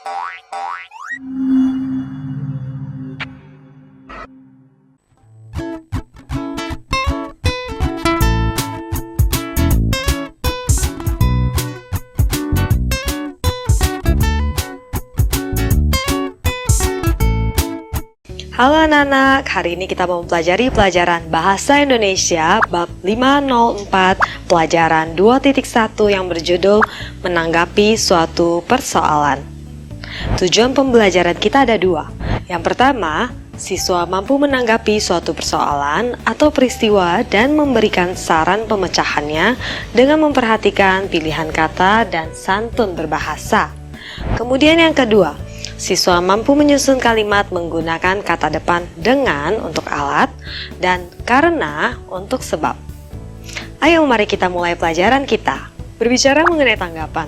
Halo anak-anak, hari ini kita mau mempelajari pelajaran Bahasa Indonesia bab 504 pelajaran 2.1 yang berjudul Menanggapi Suatu Persoalan. Tujuan pembelajaran kita ada dua. Yang pertama, siswa mampu menanggapi suatu persoalan atau peristiwa dan memberikan saran pemecahannya dengan memperhatikan pilihan kata dan santun berbahasa. Kemudian yang kedua, siswa mampu menyusun kalimat menggunakan kata depan dengan untuk alat dan karena untuk sebab. Ayo mari kita mulai pelajaran kita. Berbicara mengenai tanggapan.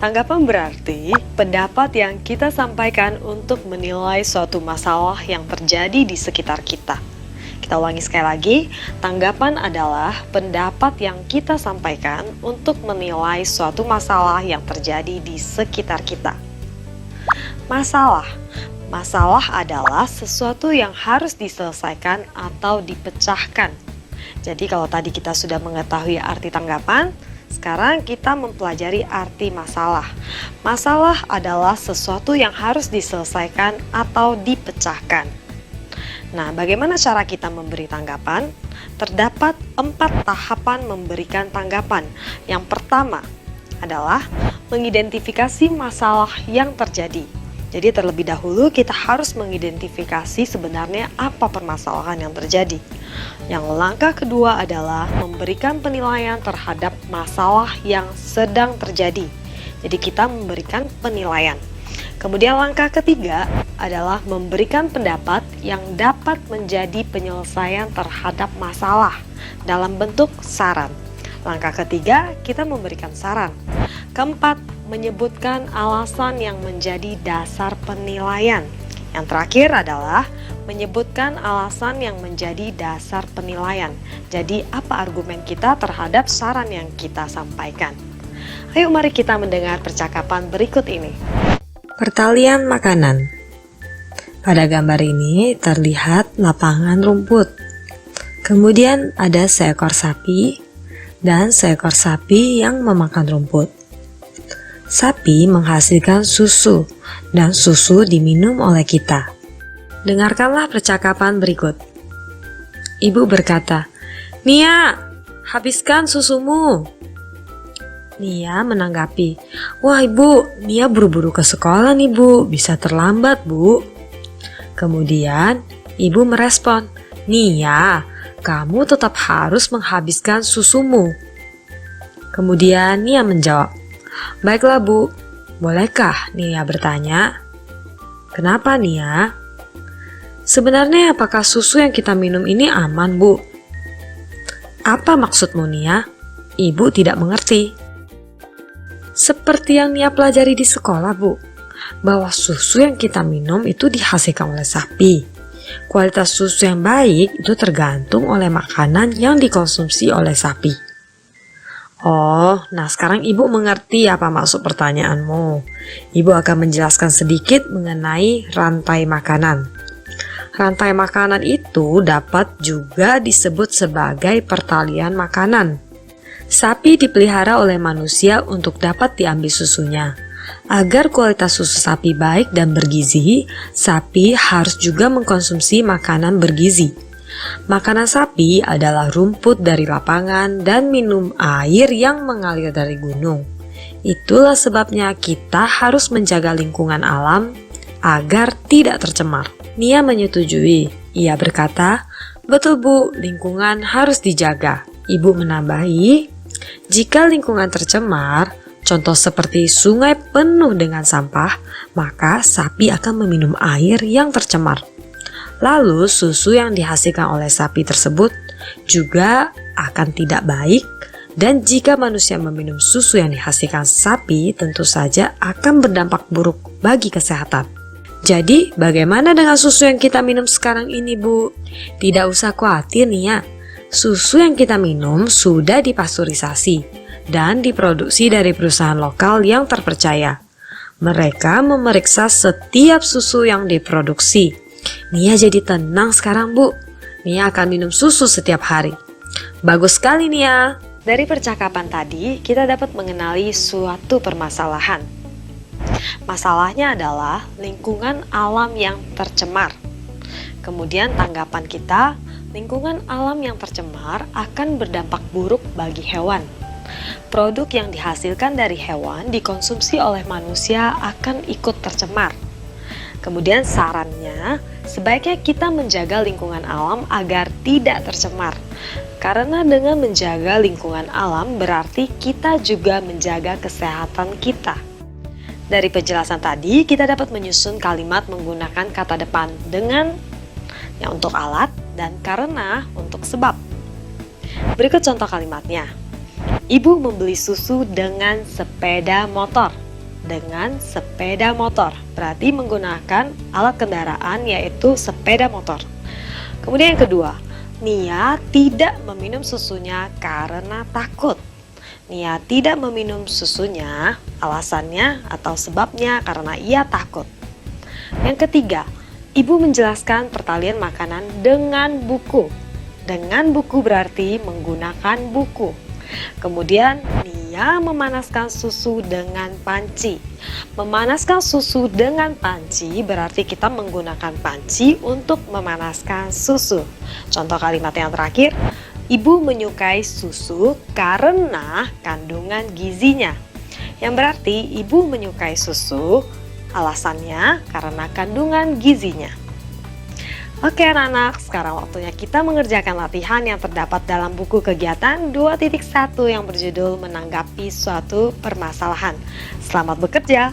Tanggapan berarti pendapat yang kita sampaikan untuk menilai suatu masalah yang terjadi di sekitar kita. Kita ulangi sekali lagi, tanggapan adalah pendapat yang kita sampaikan untuk menilai suatu masalah yang terjadi di sekitar kita. Masalah adalah sesuatu yang harus diselesaikan atau dipecahkan. Jadi kalau tadi kita sudah mengetahui arti tanggapan, sekarang kita mempelajari arti masalah. Masalah adalah sesuatu yang harus diselesaikan atau dipecahkan. Nah, bagaimana cara kita memberi tanggapan? Terdapat 4 tahapan memberikan tanggapan. Yang pertama adalah mengidentifikasi masalah yang terjadi. Jadi terlebih dahulu kita harus mengidentifikasi sebenarnya apa permasalahan yang terjadi. Yang langkah kedua adalah memberikan penilaian terhadap masalah yang sedang terjadi. Jadi kita memberikan penilaian. Kemudian langkah ketiga adalah memberikan pendapat yang dapat menjadi penyelesaian terhadap masalah dalam bentuk saran. Langkah ketiga, kita memberikan saran. Keempat, menyebutkan alasan yang menjadi dasar penilaian. Yang terakhir adalah menyebutkan alasan yang menjadi dasar penilaian. Jadi, apa argumen kita terhadap saran yang kita sampaikan? Ayo mari kita mendengar percakapan berikut ini. Pertalian makanan. Pada gambar ini terlihat lapangan rumput. Kemudian ada seekor sapi dan seekor sapi yang memakan rumput. Sapi menghasilkan susu dan susu diminum oleh kita. Dengarkanlah percakapan berikut. Ibu berkata, "Nia, habiskan susumu." Nia menanggapi, "Wah ibu, Nia buru-buru ke sekolah nih bu, bisa terlambat bu." Kemudian ibu merespon, "Nia, kamu tetap harus menghabiskan susumu." Kemudian Nia menjawab, "Baiklah bu, bolehkah?" Nia bertanya. "Kenapa Nia?" "Sebenarnya apakah susu yang kita minum ini aman bu?" "Apa maksudmu Nia?" Ibu tidak mengerti. "Seperti yang Nia pelajari di sekolah bu, bahwa susu yang kita minum itu dihasilkan oleh sapi. Kualitas susu yang baik itu tergantung oleh makanan yang dikonsumsi oleh sapi." "Oh, nah sekarang ibu mengerti apa maksud pertanyaanmu. Ibu akan menjelaskan sedikit mengenai rantai makanan. Rantai makanan itu dapat juga disebut sebagai pertalian makanan. Sapi dipelihara oleh manusia untuk dapat diambil susunya. Agar kualitas susu sapi baik dan bergizi, sapi harus juga mengkonsumsi makanan bergizi. Makanan sapi adalah rumput dari lapangan dan minum air yang mengalir dari gunung. Itulah sebabnya kita harus menjaga lingkungan alam agar tidak tercemar." Nia menyetujui. Ia berkata, "Betul bu, lingkungan harus dijaga." Ibu menambahi, "Jika lingkungan tercemar, contoh seperti sungai penuh dengan sampah, maka sapi akan meminum air yang tercemar. Lalu susu yang dihasilkan oleh sapi tersebut juga akan tidak baik, dan jika manusia meminum susu yang dihasilkan sapi, tentu saja akan berdampak buruk bagi kesehatan. Jadi bagaimana dengan susu yang kita minum sekarang ini bu?" "Tidak usah khawatir Nia, susu yang kita minum sudah dipasteurisasi dan diproduksi dari perusahaan lokal yang terpercaya. Mereka memeriksa setiap susu yang diproduksi. Nia jadi tenang sekarang, Bu. Nia akan minum susu setiap hari. Bagus sekali, Nia. Dari percakapan tadi, kita dapat mengenali suatu permasalahan. Masalahnya adalah lingkungan alam yang tercemar. Kemudian tanggapan kita, lingkungan alam yang tercemar akan berdampak buruk bagi hewan. Produk yang dihasilkan dari hewan dikonsumsi oleh manusia akan ikut tercemar. Kemudian sarannya, sebaiknya kita menjaga lingkungan alam agar tidak tercemar. Karena dengan menjaga lingkungan alam berarti kita juga menjaga kesehatan kita. Dari penjelasan tadi, kita dapat menyusun kalimat menggunakan kata depan dengan yang untuk alat dan karena untuk sebab. Berikut contoh kalimatnya. Ibu membeli susu dengan sepeda motor. Dengan sepeda motor, berarti menggunakan alat kendaraan yaitu sepeda motor. Kemudian yang kedua, Nia tidak meminum susunya karena takut. Nia tidak meminum susunya, alasannya atau sebabnya karena ia takut. Yang ketiga, ibu menjelaskan pertalian makanan dengan buku. Dengan buku berarti menggunakan buku. Kemudian Nia memanaskan susu dengan panci. Memanaskan susu dengan panci berarti kita menggunakan panci untuk memanaskan susu. Contoh kalimat yang terakhir, ibu menyukai susu karena kandungan gizinya. Yang berarti ibu menyukai susu, alasannya karena kandungan gizinya. Oke anak-anak, sekarang waktunya kita mengerjakan latihan yang terdapat dalam buku kegiatan 2.1 yang berjudul menanggapi suatu permasalahan. Selamat bekerja!